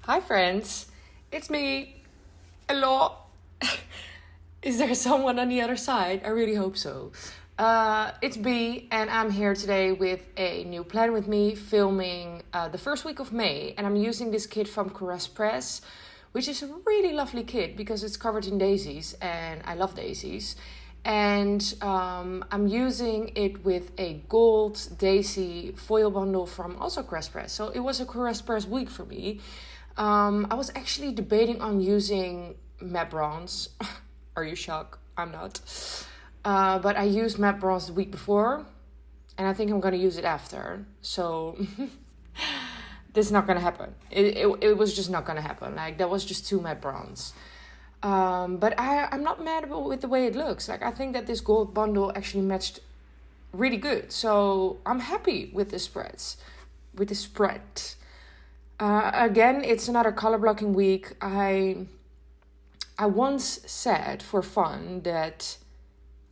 Hi friends, it's me. Hello. Is there someone on the other side? I really hope so. It's B, and I'm here today with a new plan with me, filming the first week of May. And I'm using this kit from Caress Press, which is a really lovely kit because it's covered in daisies, and I love daisies. And I'm using it with a gold daisy foil bundle from also Caress Press. So it was a Caress Press week for me. I was actually debating on using matte bronze. Are you shocked? I'm not. But I used matte bronze the week before, and I think I'm gonna use it after. So this is not gonna happen. It was just not gonna happen. Like, that was just too matte bronze. But I'm not mad with the way it looks. Like, I think that this gold bundle actually matched really good. So I'm happy with the spreads. With the spread. Again, it's another color blocking week. I once said for fun that,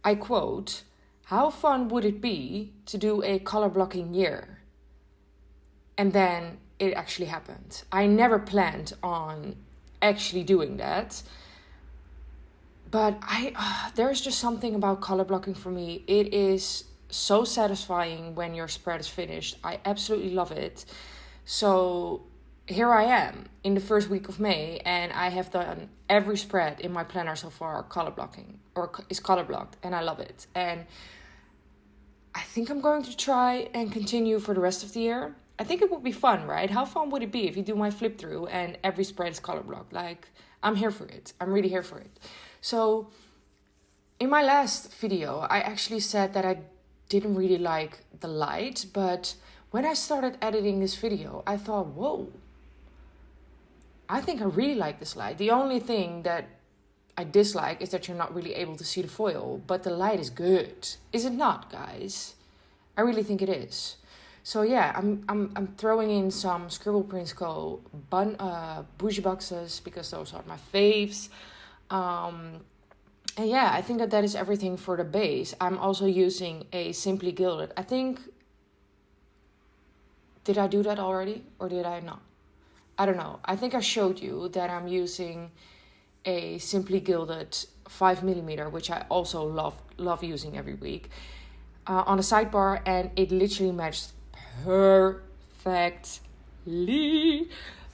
I quote, "How fun would it be to do a color blocking year?" And then it actually happened. I never planned on actually doing that. But there's just something about color blocking for me. It is so satisfying when your spread is finished. I absolutely love it. So here I am in the first week of May, and I have done every spread in my planner so far color blocking, or is color blocked, and I love it. And I think I'm going to try and continue for the rest of the year. I think it would be fun, right? How fun would it be if you do my flip through and every spread is color blocked? Like, I'm here for it. I'm really here for it. So in my last video, I actually said that I didn't really like the light, but when I started editing this video, I thought, whoa, I think I really like this light. The only thing that I dislike is that you're not really able to see the foil, but the light is good. Is it not, guys? I really think it is. So yeah, I'm throwing in some Scribble Prints Co. bougie boxes because those are my faves. And yeah, I think that is everything for the base. I'm also using a Simply Gilded. I think, did I do that already or did I not? I don't know. I think I showed you that I'm using a Simply Gilded 5mm, which I also love using every week, on the sidebar, and it literally matched perfectly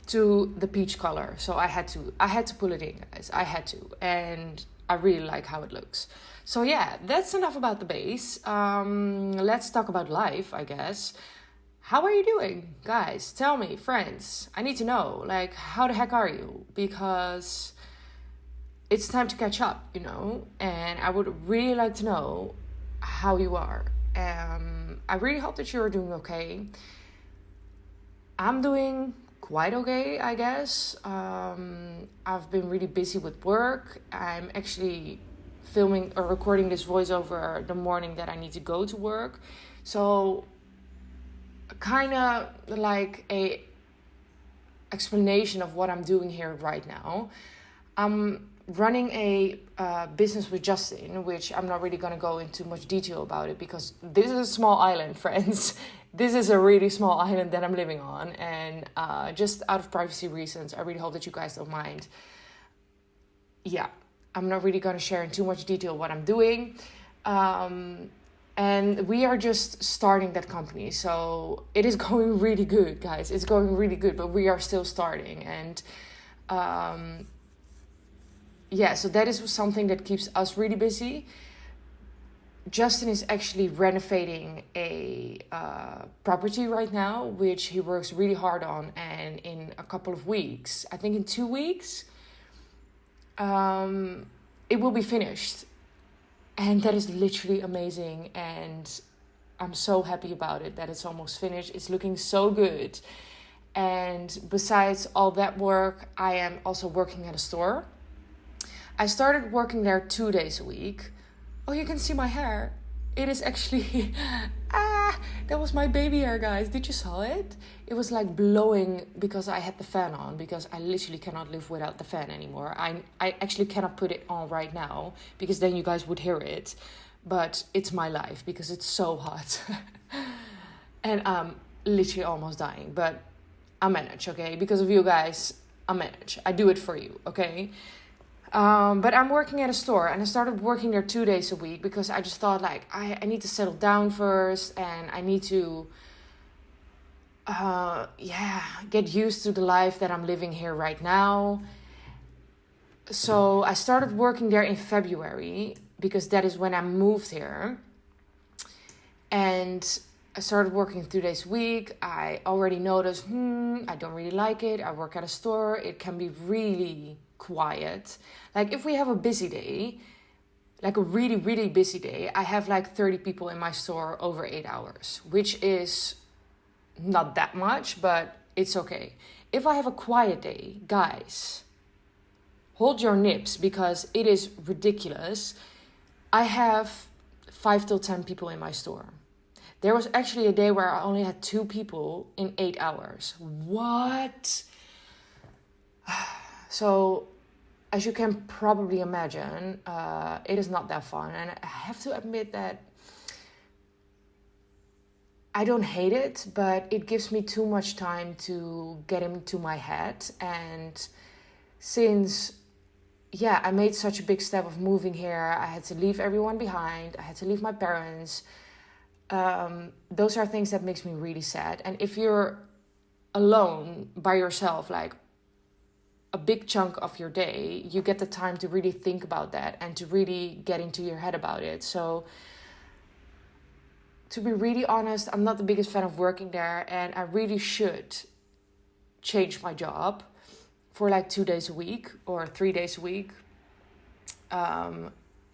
to the peach color. So I had to pull it in, guys. I had to, and I really like how it looks. So yeah, that's enough about the base. Let's talk about life, I guess. How are you doing, guys? Tell me, friends. I need to know, like, how the heck are you? Because it's time to catch up, you know? And I would really like to know how you are. I really hope that you're doing okay. I'm doing quite okay, I guess. I've been really busy with work. I'm actually filming or recording this voiceover the morning that I need to go to work. So kind of like a explanation of what I'm doing here right now. I'm running a business with Justin, which I'm not really going to go into much detail about it because this is a small island, friends. This is a really small island that I'm living on, and just out of privacy reasons, I really hope that you guys don't mind. Yeah, I'm not really going to share in too much detail what I'm doing. And we are just starting that company. So it is going really good, guys. It's going really good, but we are still starting. And yeah, so that is something that keeps us really busy. Justin is actually renovating a property right now, which he works really hard on. And in a couple of weeks, I think in 2 weeks, it will be finished. And that is literally amazing. And I'm so happy about it that it's almost finished. It's looking so good. And besides all that work, I am also working at a store. I started working there 2 days a week. Oh, you can see my hair. It is actually... that was my baby hair, guys. Did you saw it? It was like blowing because I had the fan on, because I literally cannot live without the fan anymore. I actually cannot put it on right now because then you guys would hear it. But it's my life because it's so hot. And I'm literally almost dying. But I manage, okay? Because of you guys, I'll manage. I do it for you, okay? But I'm working at a store, and I started working there 2 days a week because I just thought, like, I need to settle down first, and I need to, get used to the life that I'm living here right now. So I started working there in February because that is when I moved here. And I started working 2 days a week. I already noticed, I don't really like it. I work at a store. It can be really quiet. Like if we have a busy day, like a really, really busy day, I have like 30 people in my store over 8 hours, which is not that much, but it's okay. If I have a quiet day, guys, hold your nips because it is ridiculous. I have 5 till 10 people in my store. There was actually a day where I only had 2 people in 8 hours. What? So, as you can probably imagine, it is not that fun. And I have to admit that I don't hate it, but it gives me too much time to get into my head. And since I made such a big step of moving here, I had to leave everyone behind. I had to leave my parents. Those are things that makes me really sad. And if you're alone by yourself, like a big chunk of your day, you get the time to really think about that and to really get into your head about it. So to be really honest, I'm not the biggest fan of working there, and I really should change my job for like 2 days a week or 3 days a week.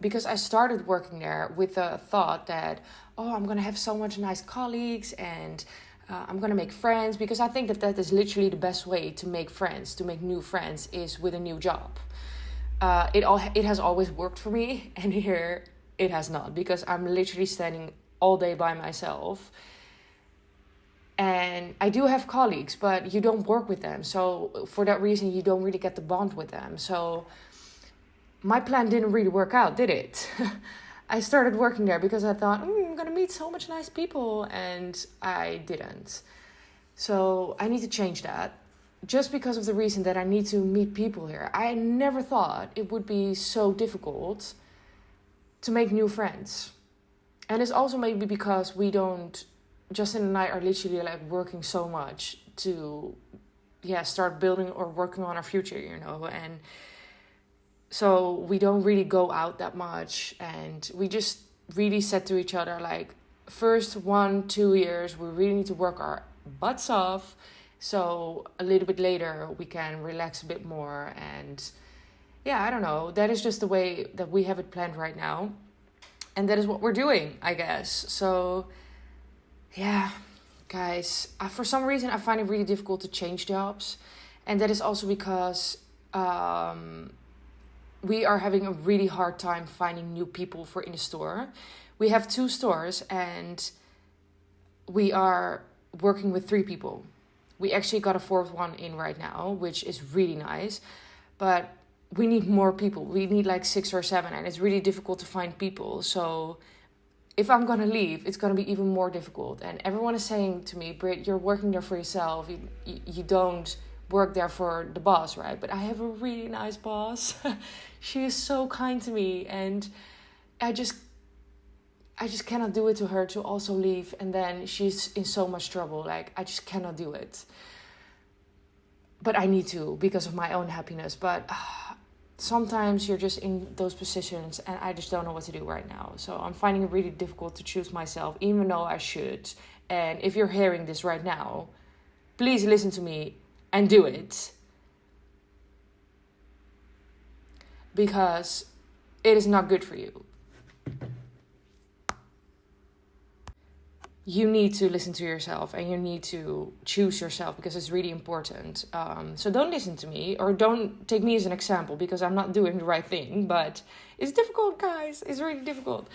Because I started working there with the thought that, I'm going to have so much nice colleagues and I'm going to make friends, because I think that is literally the best way to make friends, to make new friends, is with a new job. It has always worked for me, and here it has not, because I'm literally standing all day by myself. And I do have colleagues, but you don't work with them. So for that reason, you don't really get the bond with them. So my plan didn't really work out, did it? I started working there because I thought, I'm going to meet so much nice people. And I didn't. So I need to change that. Just because of the reason that I need to meet people here. I never thought it would be so difficult to make new friends. And it's also maybe because we don't... Justin and I are literally like working so much to start building or working on our future, and so we don't really go out that much, and we just really said to each other, like, first 1-2 years we really need to work our butts off, so a little bit later we can relax a bit more. And I don't know, that is just the way that we have it planned right now, and that is what we're doing, I guess. So guys, for some reason I find it really difficult to change jobs. And that is also because we are having a really hard time finding new people for in the store. We have 2 stores and we are working with 3 people. We actually got a 4th one in right now, which is really nice. But we need more people. We need like 6 or 7, and it's really difficult to find people. So if I'm going to leave, it's going to be even more difficult. And everyone is saying to me, Britt, you're working there for yourself. You don't work there for the boss, right? But I have a really nice boss. She is so kind to me. And I just cannot do it to her to also leave. And then she's in so much trouble. Like, I just cannot do it. But I need to, because of my own happiness. But sometimes you're just in those positions and I just don't know what to do right now. So I'm finding it really difficult to choose myself, even though I should. And if you're hearing this right now, please listen to me and do it. Because it is not good for you. You need to listen to yourself and you need to choose yourself, because it's really important. So don't listen to me, or don't take me as an example, because I'm not doing the right thing. But it's difficult, guys. It's really difficult.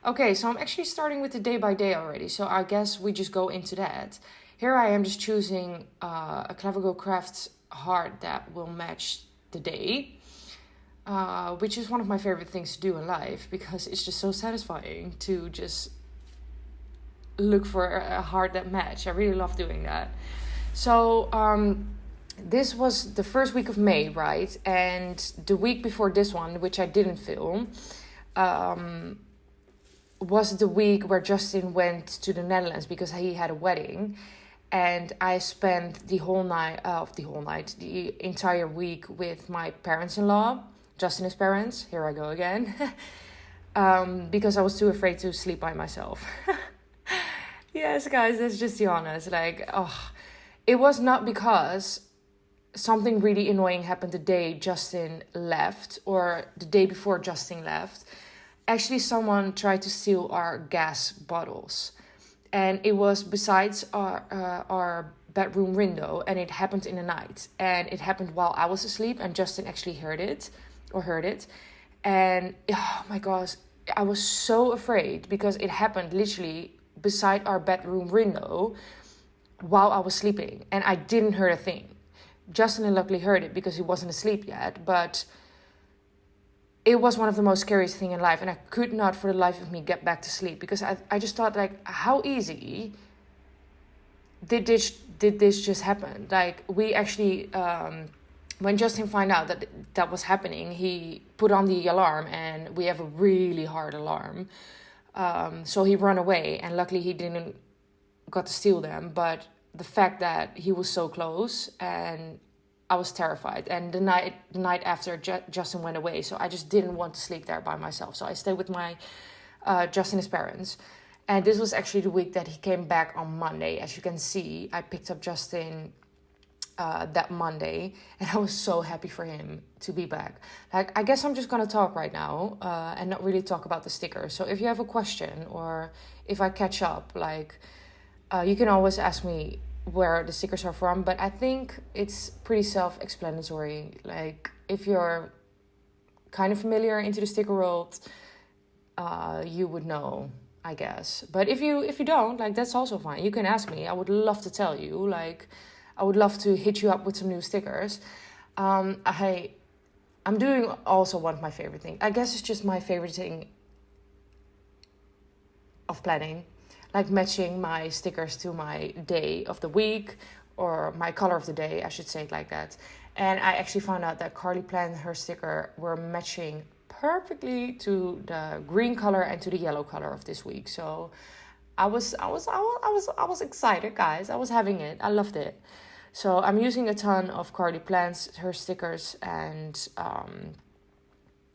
Okay, so I'm actually starting with the day by day already. So I guess we just go into that. Here I am just choosing a Clever Girl Crafts heart that will match the day. Which is one of my favorite things to do in life, because it's just so satisfying to just look for a heart that match. I really love doing that. So this was the first week of May, right? And the week before this one, which I didn't film, was the week where Justin went to the Netherlands because he had a wedding. And I spent the entire week with my parents-in-law, Justin's parents. Here I go again. Because I was too afraid to sleep by myself. Yes, guys, that's just the honest. It was not because something really annoying happened the day Justin left or the day before Justin left. Actually, someone tried to steal our gas bottles. And it was besides our bedroom window, and it happened in the night. And it happened while I was asleep, and Justin actually heard it. And oh my gosh, I was so afraid because it happened literally beside our bedroom window while I was sleeping. And I didn't hear a thing. Justin luckily heard it because he wasn't asleep yet. But it was one of the most scariest things in life, and I could not for the life of me get back to sleep because I just thought, like, how easy did this just happen? Like, we actually, when Justin found out that was happening, he put on the alarm, and we have a really hard alarm. So he ran away, and luckily he didn't got to steal them. But the fact that he was so close, and I was terrified. And the night after, Justin went away. So I just didn't want to sleep there by myself. So I stayed with my Justin's parents. And this was actually the week that he came back on Monday. As you can see, I picked up Justin that Monday. And I was so happy for him to be back. Like, I guess I'm just going to talk right now and not really talk about the stickers. So if you have a question or if I catch up, you can always ask me where the stickers are from, but I think it's pretty self-explanatory. Like, if you're kind of familiar into the sticker world, you would know, I guess. But if you don't, that's also fine. You can ask me. I would love to tell you. I would love to hit you up with some new stickers. I'm doing also one of my favorite things. I guess it's just my favorite thing of planning. Like matching my stickers to my day of the week or my color of the day, I should say it like that. And I actually found out that Carly planned her sticker were matching perfectly to the green color and to the yellow color of this week. So I was excited, guys. I was having it. I loved it. So I'm using a ton of Carly plans, her stickers, and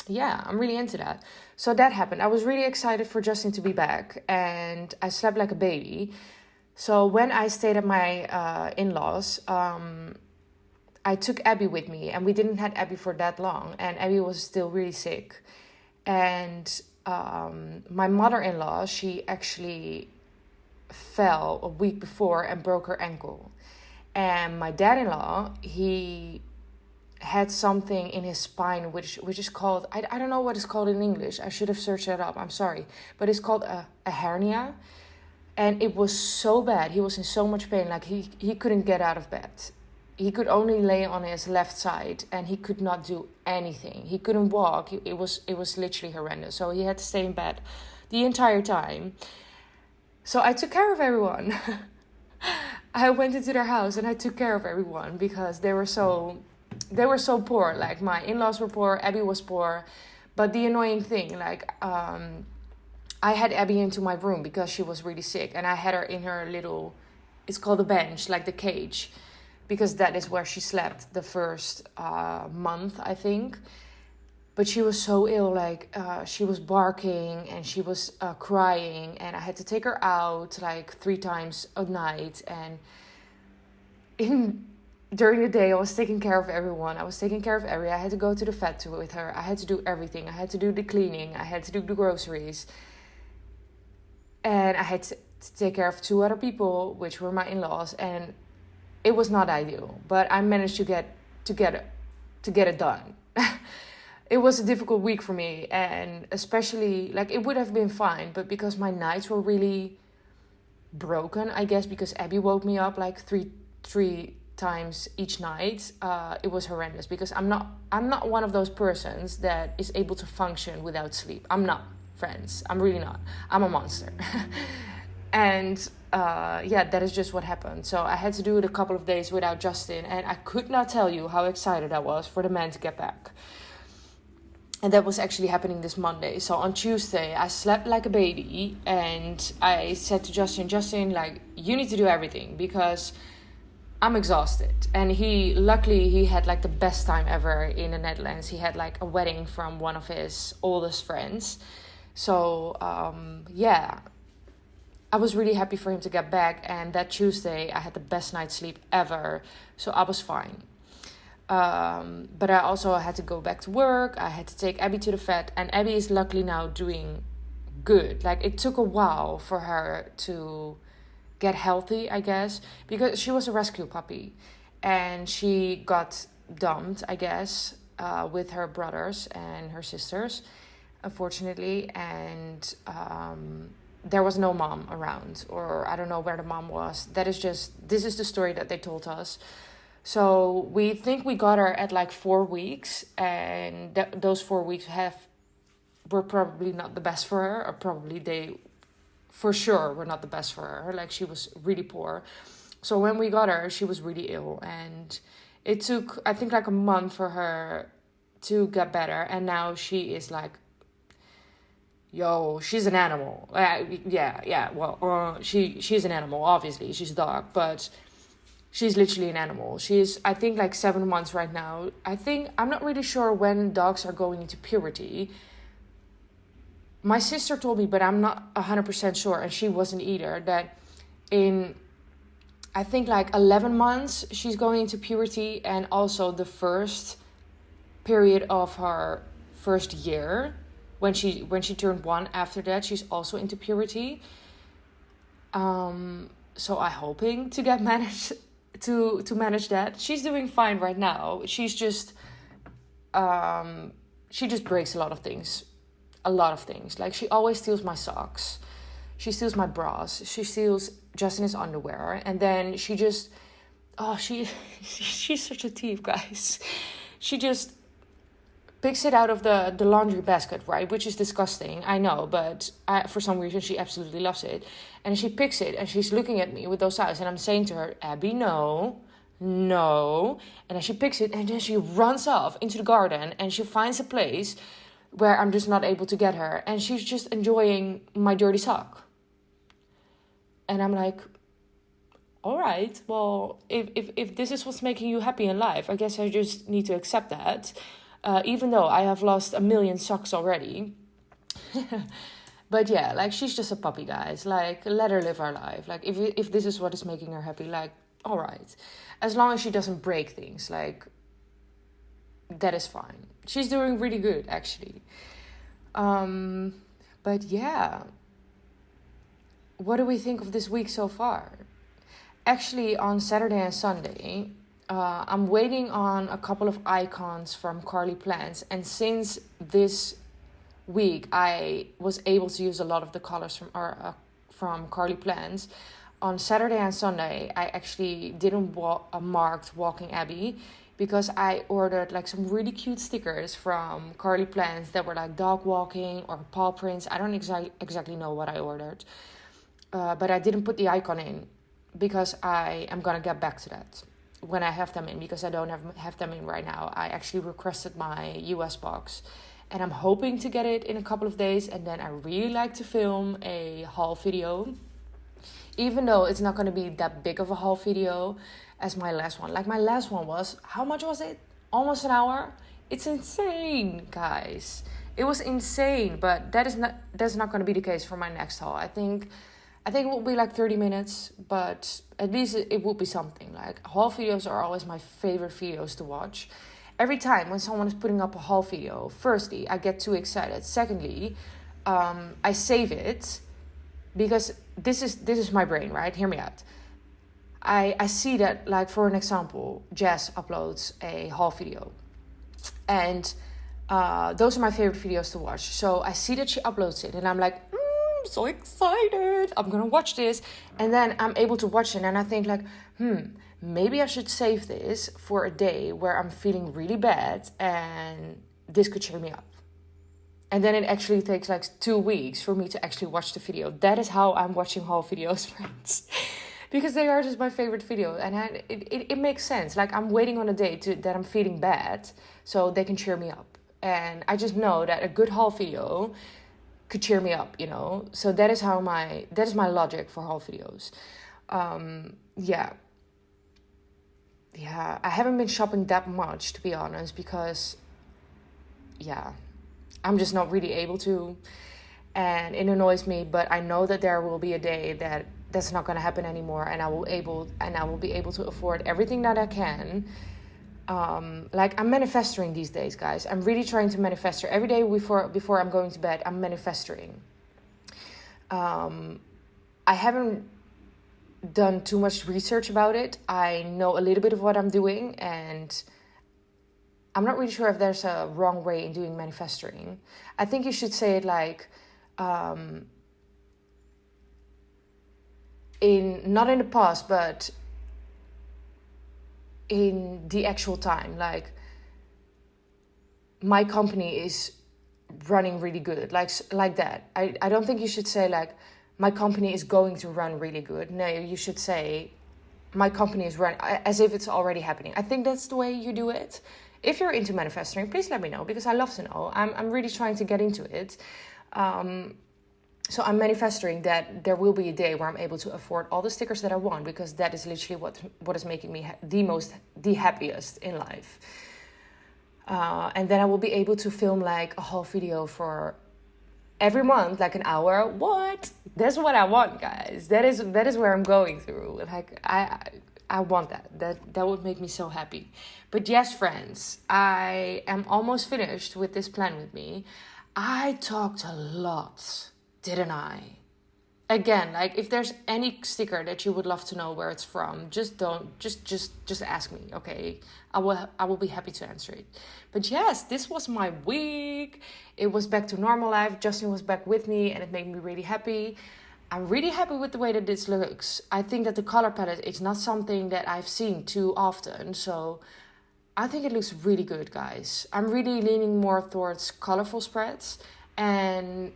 yeah, I'm really into that. So that happened. I was really excited for Justin to be back, and I slept like a baby. So when I stayed at my in-laws, I took Abby with me, and we didn't have Abby for that long, and Abby was still really sick. And my mother-in-law, she actually fell a week before and broke her ankle. And my dad-in-law, he had something in his spine which is called, I don't know what it's called in English. I should have searched that up. I'm sorry. But it's called a hernia. And it was so bad. He was in so much pain. Like, he couldn't get out of bed. He could only lay on his left side, and he could not do anything. He couldn't walk. It was literally horrendous. So he had to stay in bed the entire time. So I took care of everyone. I went into their house and I took care of everyone because they were so poor. Like, my in-laws were poor, Abby was poor. But the annoying thing, I had Abby into my room because she was really sick. And I had her in her little, it's called a bench, like the cage. Because that is where she slept the first month, I think. But she was so ill, she was barking and she was crying. And I had to take her out 3 times a night. And during the day, I was taking care of everyone. I was taking care of Abby. I had to go to the vet with her. I had to do everything. I had to do the cleaning. I had to do the groceries. And I had to take care of 2 other people, which were my in-laws. And it was not ideal. But I managed to get it done. It was a difficult week for me. And especially, it would have been fine. But because my nights were really broken, I guess, because Abby woke me up three times each night, it was horrendous because I'm not one of those persons that is able to function without sleep. I'm not, friends. I'm really not. I'm a monster. And that is just what happened. So I had to do it a couple of days without Justin, and I could not tell you how excited I was for the man to get back. And that was actually happening this Monday. So on Tuesday, I slept like a baby, and I said to Justin, like, you need to do everything because I'm exhausted. And luckily he had like the best time ever in the Netherlands. He had like a wedding from one of his oldest friends. So I was really happy for him to get back. And that Tuesday I had the best night's sleep ever. So I was fine. But I also had to go back to work. I had to take Abby to the vet. And Abby is luckily now doing good. Like, it took a while for her to get healthy, I guess, because she was a rescue puppy. And she got dumped, I guess, with her brothers and her sisters, unfortunately. And there was no mom around, or I don't know where the mom was. This is the story that they told us. So we think we got her at like 4 weeks, and those 4 weeks were probably not the best for her, or probably they for sure were not the best for her. Like, she was really poor. So when we got her, she was really ill, and it took, I think, like a month for her to get better. And now she is like, she's an animal. She's an animal, obviously. She's a dog, but she's literally an animal. She's, I think, like 7 months right now. I'm not really sure when dogs are going into puberty. My sister told me, but I'm not 100% sure, and she wasn't either, that in, I think, like 11 months, she's going into puberty, and also the first period of her first year, when she turned 1, after that, she's also into puberty. So I'm hoping to get managed to manage that. She's doing fine right now. She's just she just breaks a lot of things. Like, she always steals my socks, she steals my bras, she steals Justin's underwear, and then she just she's such a thief, guys. She just picks it out of the laundry basket, right? Which is disgusting, I know, but for some reason she absolutely loves it. And she picks it, and she's looking at me with those eyes, and I'm saying to her, Abby, no. And then she picks it, and then she runs off into the garden, and she finds a place where I'm just not able to get her, and she's just enjoying my dirty sock. And I'm like, all right, well, if this is what's making you happy in life, I guess I just need to accept that. Even though I have lost 1 million socks already. But yeah, like, she's just a puppy, guys. Like, let her live her life. Like, if this is what is making her happy, like, all right. As long as she doesn't break things, like, that is fine. She's doing really good, actually. But yeah. What do we think of this week so far? Actually, on Saturday and Sunday, I'm waiting on a couple of icons from Carly Plants. And since this week I was able to use a lot of the colors from Carly Plants, on Saturday and Sunday I actually didn't marked Walking Abby, because I ordered like some really cute stickers from Carly Plants that were like dog walking or paw prints. I don't exactly know what I ordered, but I didn't put the icon in because I am gonna get back to that when I have them in, because I don't have them in right now. I actually requested my US box, and I'm hoping to get it in a couple of days. And then I really like to film a haul video, even though it's not going to be that big of a haul video as my last one. Like, my last one was, how much was it? Almost an hour. It's insane, guys. It was insane, but that's not going to be the case for my next haul. I think it will be like 30 minutes, but at least it will be something. Like, haul videos are always my favorite videos to watch. Every time when someone is putting up a haul video, firstly, I get too excited. Secondly, I save it, because this is my brain, right? Hear me out. I see that, like, for an example, Jess uploads a haul video, and those are my favorite videos to watch. So I see that she uploads it, and I'm like, I'm so excited, I'm gonna watch this. And then I'm able to watch it, and I think like, maybe I should save this for a day where I'm feeling really bad, and this could cheer me up. And then it actually takes like 2 weeks for me to actually watch the video. That is how I'm watching haul videos, friends. Because they are just my favorite video. And it makes sense. Like, I'm waiting on a day that I'm feeling bad so they can cheer me up. And I just know that a good haul video could cheer me up, you know. So that is my logic for haul videos. Yeah, I haven't been shopping that much, to be honest, because I'm just not really able to, and it annoys me. But I know that there will be a day that's not going to happen anymore, and I will be able to afford everything that I can. Like, I'm manifesting these days, guys. I'm really trying to manifest every day before I'm going to bed. I'm manifesting. I haven't done too much research about it. I know a little bit of what I'm doing, and I'm not really sure if there's a wrong way in doing manifesting. I think you should say it like, not in the past, but in the actual time. Like, my company is running really good, like that. I don't think you should say like, my company is going to run really good. No, you should say, my company is running, as if it's already happening. I think that's the way you do it. If you're into manifesting, please let me know, because I love to know. I'm really trying to get into it. So I'm manifesting that there will be a day where I'm able to afford all the stickers that I want, because that is literally what is making me the happiest in life. And then I will be able to film like a whole video for every month, like an hour. What? That's what I want, guys. That is where I'm going through. Like, I want that. That would make me so happy. But yes, friends, I am almost finished with this plan with me. I talked a lot, didn't I? Again, like, if there's any sticker that you would love to know where it's from, just ask me, okay? I will be happy to answer it. But yes, this was my week. It was back to normal life. Justin was back with me, and it made me really happy. I'm really happy with the way that this looks. I think that the color palette is not something that I've seen too often, so I think it looks really good, guys. I'm really leaning more towards colorful spreads, and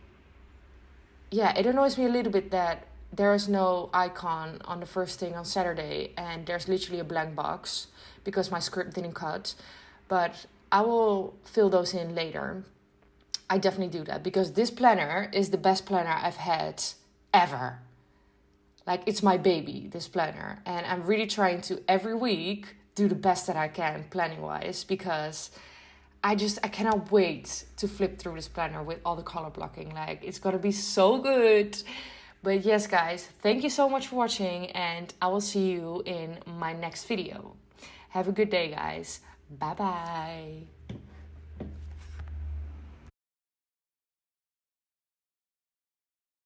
yeah, it annoys me a little bit that there is no icon on the first thing on Saturday, and there's literally a blank box because my script didn't cut. But I will fill those in later. I definitely do that, because this planner is the best planner I've had ever. Like, it's my baby, this planner. And I'm really trying to, every week, do the best that I can planning-wise, because I cannot wait to flip through this planner with all the color blocking. Like, it's gonna be so good. But yes, guys, thank you so much for watching, and I will see you in my next video. Have a good day, guys. Bye-bye.